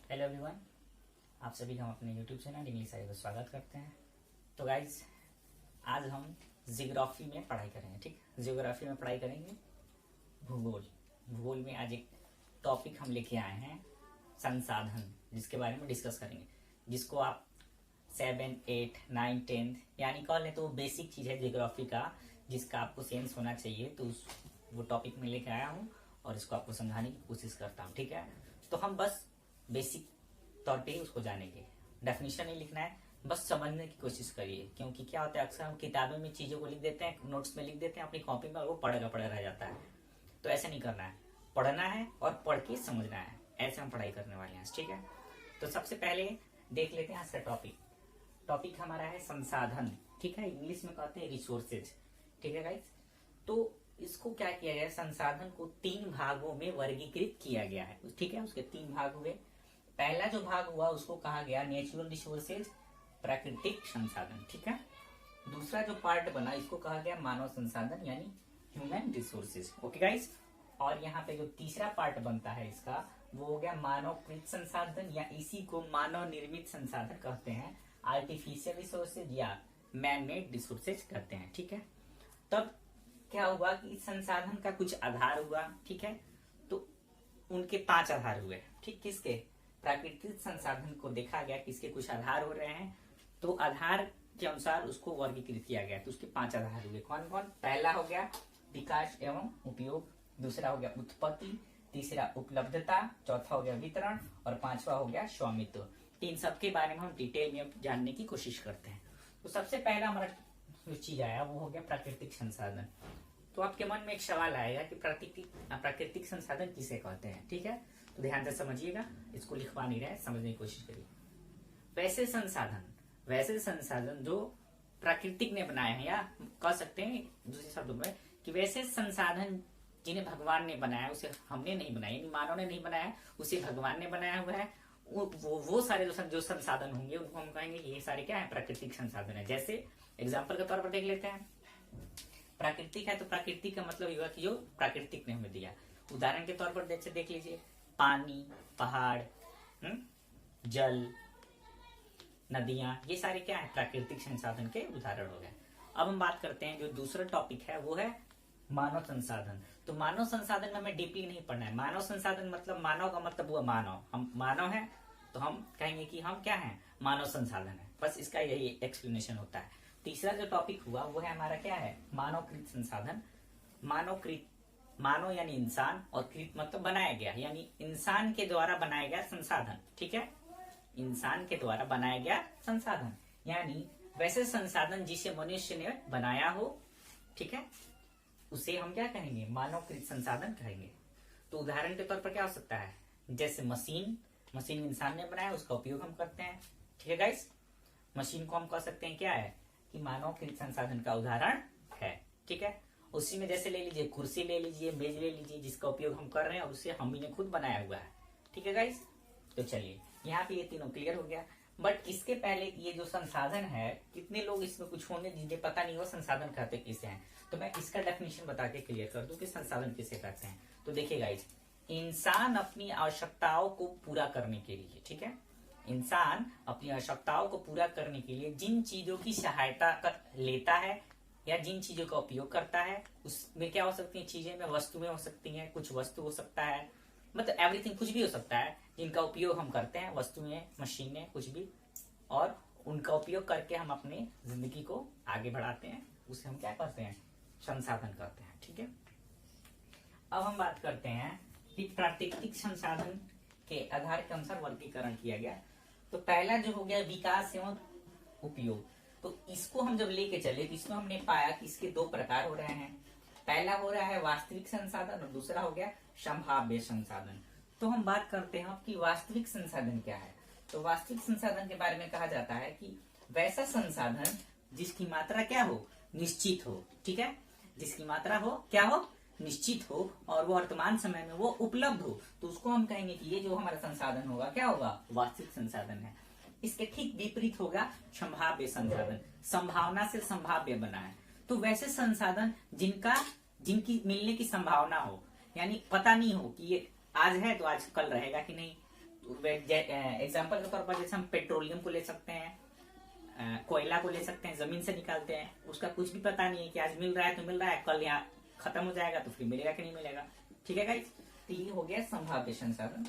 Hello everyone, आप सभी का हम अपने यूट्यूब चैनल इंग्लिश आई का स्वागत करते हैं। तो गाइज, आज हम जियोग्राफी में पढ़ाई करेंगे। ठीक, जियोग्राफी में पढ़ाई करेंगे भूगोल। भूगोल में आज एक टॉपिक हम लेके आए हैं, संसाधन, जिसके बारे में डिस्कस करेंगे, जिसको आप 7, 8, 9, 10 यानी कह लें तो बेसिक चीज़ है जियोग्राफी का, जिसका आपको सेंस होना चाहिए। तो वो टॉपिक में लेके आया हूँ और इसको आपको समझाने की कोशिश करता हूँ। ठीक है, तो हम बस बेसिक तौर पे ही उसको जानेंगे, डेफिनेशन नहीं लिखना है, बस समझने की कोशिश करिए। क्योंकि क्या होता है, अक्सर हम किताबों में चीज़ों को लिख देते हैं, नोट्स में लिख देते हैं अपनी कॉपी में, और वो पढ़ा रह जाता है। तो ऐसा नहीं करना है, पढ़ना है और पढ़ के समझना है। ऐसे हम पढ़ाई करने वाले हैं। ठीक है, तो सबसे पहले देख लेते हैं आज का टॉपिक। टॉपिक हमारा है संसाधन। ठीक है, इंग्लिश में कहते हैं रिसोर्सेज। ठीक है गाइस, तो इसको क्या किया गया, संसाधन को 3 भागों में वर्गीकृत किया गया है। ठीक है, उसके 3 भाग हुए। पहला जो भाग हुआ उसको कहा गया नेचुरल रिसोर्सेज, प्राकृतिक संसाधन। ठीक है, दूसरा जो पार्ट बना इसको कहा गया मानव संसाधन यानी ह्यूमन रिसोर्सेज। ओके गाइस, और यहाँ पे जो तीसरा पार्ट बनता है इसका, वो हो गया मानवकृत संसाधन, या इसी को मानव निर्मित संसाधन कहते हैं, आर्टिफिशियल रिसोर्सेज या मैन मेड रिसोर्सेज कहते हैं। ठीक है, तब क्या हुआ कि संसाधन का कुछ आधार हुआ। ठीक है, तो उनके 5 आधार हुए। ठीक, किसके? प्राकृतिक संसाधन को देखा गया कि इसके कुछ आधार हो रहे हैं, तो आधार के अनुसार उसको वर्गीकृत किया गया। तो उसके 5 आधार हुए। कौन कौन? पहला हो गया विकास एवं उपयोग, दूसरा हो गया उत्पत्ति, तीसरा उपलब्धता, चौथा हो गया वितरण, और 5वां हो गया स्वामित्व। इन सब के बारे में हम डिटेल में जानने की कोशिश करते हैं। तो सबसे पहला हमारा जो चीज आया वो हो गया प्राकृतिक संसाधन। तो आपके मन में एक सवाल आएगा कि प्राकृतिक संसाधन किसे कहते हैं। ठीक है, तो ध्यान से समझिएगा, इसको लिखवा नहीं रहे, समझने की कोशिश करिए। वैसे संसाधन जो प्राकृतिक ने बनाए हैं, या कह सकते हैं दूसरे शब्दों में कि वैसे संसाधन जिन्हें भगवान ने बनाया, उसे हमने नहीं बनाया, यानी मानव ने नहीं बनाया, उसे भगवान ने बनाया हुआ है। वो सारे जो संसाधन होंगे उनको हम कहेंगे कि ये सारे क्या है, प्राकृतिक संसाधन है। जैसे एग्जाम्पल के तौर पर देख लेते हैं, प्राकृतिक है तो प्राकृतिक का मतलब ये हुआ कि जो प्राकृतिक ने हमें दिया। उदाहरण के तौर पर देख लीजिए, पानी, पहाड़, जल, नदियां, ये सारे क्या है, प्राकृतिक संसाधन के उदाहरण हो गए। अब हम बात करते हैं जो दूसरा टॉपिक है वो है मानव संसाधन। तो मानव संसाधन में हमें डीपली नहीं पढ़ना है। मानव संसाधन मतलब, मानव का मतलब हुआ मानव, हम मानव है तो हम कहेंगे कि हम क्या है, मानव संसाधन है। बस इसका यही एक्सप्लेनेशन होता है। तीसरा जो टॉपिक हुआ वो है हमारा क्या है, मानवकृत संसाधन। मानव यानी इंसान, और कृत मतलब बनाया गया, यानी इंसान के द्वारा बनाया गया संसाधन। ठीक है, इंसान के द्वारा बनाया गया संसाधन, यानी वैसे संसाधन जिसे मनुष्य ने बनाया हो। ठीक है, उसे हम क्या कहेंगे, मानवकृत संसाधन कहेंगे। तो उदाहरण के तौर पर क्या हो सकता है, जैसे मशीन इंसान ने बनाया, उसका उपयोग हम करते हैं। ठीक है गाइस, मशीन को हम कह सकते हैं क्या है, कि मानवकृत संसाधन का उदाहरण है। ठीक है, उसी में जैसे ले लीजिए कुर्सी ले लीजिए, मेज ले लीजिए, जिसका उपयोग हम कर रहे हैं और उसे हम ही ने खुद बनाया हुआ है। ठीक है गाइस, तो चलिए यहाँ पे ये तीनों क्लियर हो गया। बट इसके पहले ये जो संसाधन है, कितने लोग इसमें कुछ होंगे जिन्हें पता नहीं हो संसाधन कहते किसे हैं, तो मैं इसका डेफिनेशन बता के क्लियर कर दूं कि संसाधन किसे कहते हैं। तो देखिए गाइस, इंसान अपनी आवश्यकताओं को पूरा करने के लिए, ठीक है, इंसान अपनी आवश्यकताओं को पूरा करने के लिए जिन चीजों की सहायता लेता है या जिन चीजों का उपयोग करता है, उसमें क्या हो सकती है चीजें, में वस्तुएं हो सकती हैं, कुछ वस्तु हो सकता है, मतलब एवरीथिंग, कुछ भी हो सकता है जिनका उपयोग हम करते हैं, वस्तुएं, मशीनें, कुछ भी, और उनका उपयोग करके हम अपनी जिंदगी को आगे बढ़ाते हैं, उसे हम क्या करते हैं, संसाधन करते हैं। ठीक है, अब हम बात करते हैं कि प्राकृतिक संसाधन के आधार के अनुसार वर्गीकरण किया गया। तो पहला जो हो गया विकास एवं उपयोग, तो इसको हम जब लेके चले तो इसमें हमने पाया कि इसके 2 प्रकार हो रहे हैं। पहला हो रहा है वास्तविक संसाधन और दूसरा हो गया संभाव्य संसाधन। तो हम बात करते हैं कि वास्तविक संसाधन क्या है। तो वास्तविक संसाधन के बारे में कहा जाता है कि वैसा संसाधन जिसकी मात्रा क्या हो, निश्चित हो। ठीक है, जिसकी मात्रा हो क्या हो, निश्चित हो, और वो वर्तमान समय में वो उपलब्ध हो, तो उसको हम कहेंगे कि ये जो हमारा संसाधन होगा क्या होगा, वास्तविक संसाधन है। इसके ठीक विपरीत होगा संभाव्य संसाधन, संभावना से संभाव्य बना है। तो वैसे संसाधन जिनकी मिलने की संभावना हो, यानी पता नहीं हो कि ये आज है तो आज कल रहेगा कि नहीं, एग्जाम्पल के तौर पर जैसे हम पेट्रोलियम को ले सकते हैं, कोयला को ले सकते हैं, जमीन से निकालते हैं, उसका कुछ भी पता नहीं है कि आज मिल रहा है तो मिल रहा है, कल यहाँ खत्म हो जाएगा तो फिर मिलेगा कि नहीं मिलेगा। ठीक है गाइस, तो ये हो गया संभाव्य संसाधन।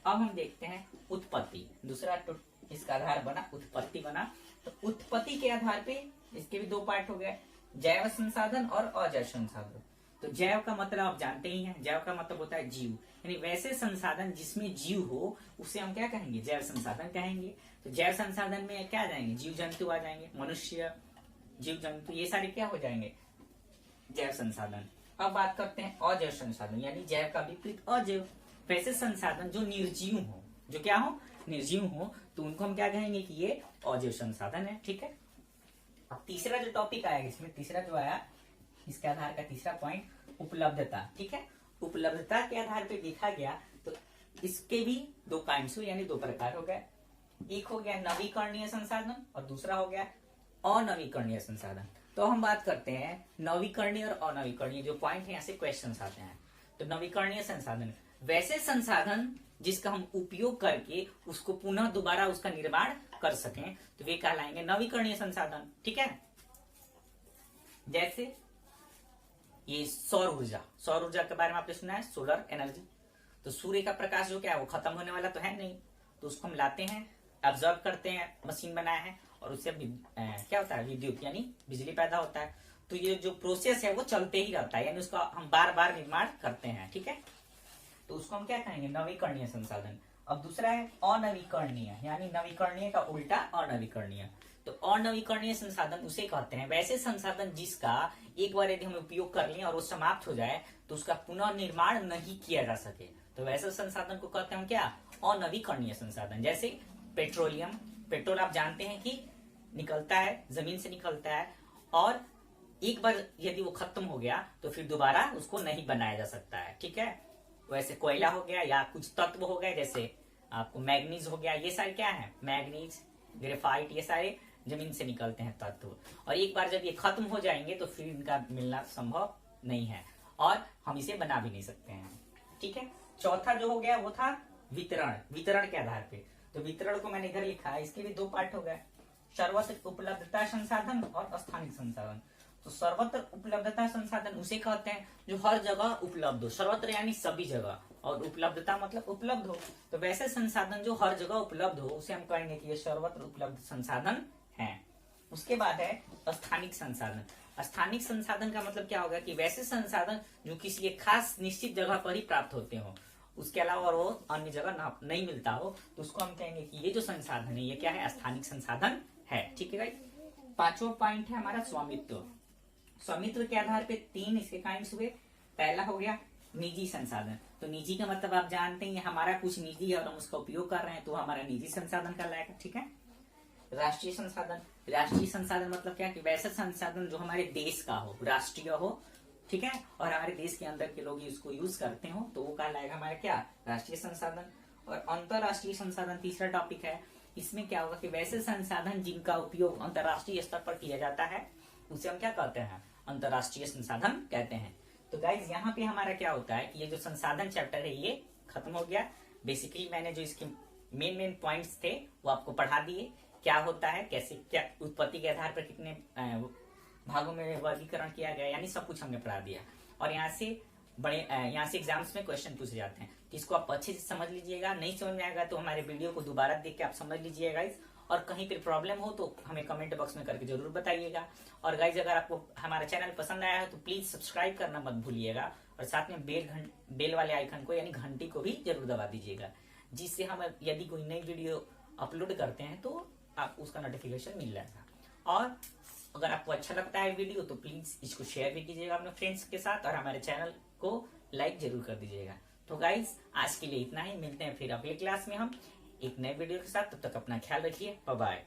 अब हम देखते हैं उत्पत्ति। दूसरा तो इसका आधार बना उत्पत्ति बना, तो उत्पत्ति के आधार पे इसके भी दो पार्ट हो गए, जैव संसाधन और अजैव संसाधन। तो जैव का मतलब आप जानते ही हैं, जैव का मतलब होता है जीव, यानी वैसे संसाधन जिसमें जीव हो उसे हम क्या कहेंगे, जैव संसाधन कहेंगे। तो जैव संसाधन में क्या आ जाएंगे, जीव जंतु आ जाएंगे, मनुष्य, जीव जंतु, ये सारे क्या हो जाएंगे, जैव संसाधन। अब बात करते हैं अजैव संसाधन, यानी जैव का विपरीत अजैव, वैसे संसाधन जो निर्जीव हो, जो क्या हो, निर्जीव हो, तो उनको हम क्या कहेंगे कि ये अजैव संसाधन है। ठीक है, अब तीसरा जो टॉपिक आया इसमें, तीसरा जो आया इसके आधार का तीसरा पॉइंट, उपलब्धता। ठीक है, उपलब्धता के आधार पे देखा गया तो इसके भी दो काइंड्स हुए, यानी दो प्रकार हो गए। एक हो गया नवीकरणीय संसाधन और दूसरा हो गया अनवीकरणीय संसाधन। तो हम बात करते हैं नवीकरणीय और अनवीकरणीय, जो पॉइंट है यहाँ से क्वेश्चन आते हैं। तो नवीकरणीय संसाधन वैसे संसाधन जिसका हम उपयोग करके उसको पुनः दोबारा उसका निर्माण कर सकें, तो वे कहलाएंगे नवीकरणीय संसाधन। ठीक है, जैसे ये सौर ऊर्जा, सौर ऊर्जा के बारे में आपने सुना है, सोलर एनर्जी। तो सूर्य का प्रकाश जो क्या है वो खत्म होने वाला तो है नहीं, तो उसको हम लाते हैं, ऑब्जर्व करते हैं, मशीन बनाया है, और उससे क्या होता है, विद्युत यानी बिजली पैदा होता है। तो ये जो प्रोसेस है वो चलते ही रहता है, यानी उसका हम बार बार निर्माण करते हैं। ठीक है, तो उसको हम क्या कहेंगे, नवीकरणीय संसाधन। अब दूसरा है अनवीकरणीय, यानी नवीकरणीय का उल्टा अनवीकरणीय। तो अनवीकरणीय संसाधन उसे कहते हैं वैसे संसाधन जिसका एक बार यदि हम उपयोग कर लें और वो समाप्त हो जाए तो उसका पुनः निर्माण नहीं किया जा सके, तो वैसे संसाधन को कहते हैं हम क्या, अनवीकरणीय संसाधन। जैसे पेट्रोलियम, पेट्रोल आप जानते हैं कि निकलता है, जमीन से निकलता है, और एक बार यदि वो खत्म हो गया तो फिर दोबारा उसको नहीं बनाया जा सकता है। ठीक है, वैसे कोयला हो गया या कुछ तत्व हो गए, जैसे आपको मैग्नीज हो गया, ये सारे क्या है, मैग्नीज, ग्रेफाइट, ये सारे जमीन से निकलते हैं तत्व, और एक बार जब ये खत्म हो जाएंगे तो फिर इनका मिलना संभव नहीं है और हम इसे बना भी नहीं सकते हैं। ठीक है, चौथा जो हो गया वो था वितरण, वितरण के आधार पे। तो वितरण को मैंने इधर लिखा है, इसके भी दो पार्ट हो गए, सर्वत्र उपलब्धता संसाधन और स्थानिक संसाधन। तो सर्वत्र उपलब्धता संसाधन उसे कहते हैं जो हर जगह उपलब्ध हो, सर्वत्र यानी सभी जगह, और उपलब्धता मतलब उपलब्ध हो। तो वैसे संसाधन जो हर जगह उपलब्ध हो उसे हम कहेंगे कि ये सर्वत्र उपलब्ध संसाधन है। उसके बाद है स्थानिक संसाधन। स्थानिक संसाधन का मतलब क्या होगा कि वैसे संसाधन जो किसी एक खास निश्चित जगह पर ही प्राप्त होते हो, उसके अलावा वो अन्य जगह नहीं मिलता हो, तो उसको हम कहेंगे कि ये जो संसाधन है ये क्या है, स्थानिक संसाधन है। ठीक है गाइस, पांचवा पॉइंट है हमारा स्वामित्व। स्वामित्व के आधार पे तीन इसके काइंड्स हुए। पहला हो गया निजी संसाधन। तो निजी का मतलब आप जानते हैं हमारा कुछ निजी है और हम उसका उपयोग कर रहे हैं, तो हमारा निजी संसाधन कहलाएगा। ठीक है, राष्ट्रीय संसाधन। राष्ट्रीय संसाधन मतलब क्या कि वैसा संसाधन जो हमारे देश का हो, राष्ट्रीय हो, ठीक है, और हमारे देश के अंदर के लोग इसको यूज करते हो, तो वो कहलाएगा हमारा क्या, राष्ट्रीय संसाधन। और अंतरराष्ट्रीय संसाधन तीसरा टॉपिक है। इसमें क्या होगा कि वैसे संसाधन जिनका उपयोग अंतरराष्ट्रीय स्तर पर किया जाता है उसे हम क्या कहते हैं, अंतरराष्ट्रीय संसाधन कहते हैं। तो गाइज यहाँ पे हमारा क्या होता है कि ये जो संसाधन चैप्टर है ये खत्म हो गया। बेसिकली मैंने जो इसके मेन पॉइंट्स थे वो आपको पढ़ा दिए, क्या होता है, कैसे, क्या उत्पत्ति के आधार पर कितने भागों में वर्गीकरण किया गया, यानी सब कुछ हमने पढ़ा दिया। और यहाँ से यहाँ से एग्जाम्स में क्वेश्चन पूछे जाते हैं, तो इसको आप अच्छे से समझ लीजिएगा। नहीं समझ में आएगा तो हमारे वीडियो को दोबारा देख के आप समझ लीजिएगा गाइज। और कहीं पर प्रॉब्लम हो तो हमें कमेंट बॉक्स में करके जरूर बताइएगा। और गाइज अगर आपको हमारा चैनल पसंद आया है तो प्लीज सब्सक्राइब करना मत भूलिएगा, और साथ में बेल वाले आइकन को यानी घंटी को भी जरूर दबा दीजिएगा, जिससे हम यदि कोई नई वीडियो अपलोड करते हैं तो आप उसका नोटिफिकेशन मिल जाएगा। और अगर आपको अच्छा लगता है वीडियो तो प्लीज इसको शेयर भी कीजिएगा अपने फ्रेंड्स के साथ, और हमारे चैनल को लाइक जरूर कर दीजिएगा। तो गाइज आज के लिए इतना ही, मिलते हैं फिर अगले क्लास में हम एक नए वीडियो के साथ। तब तक अपना ख्याल रखिए, बाय बाय।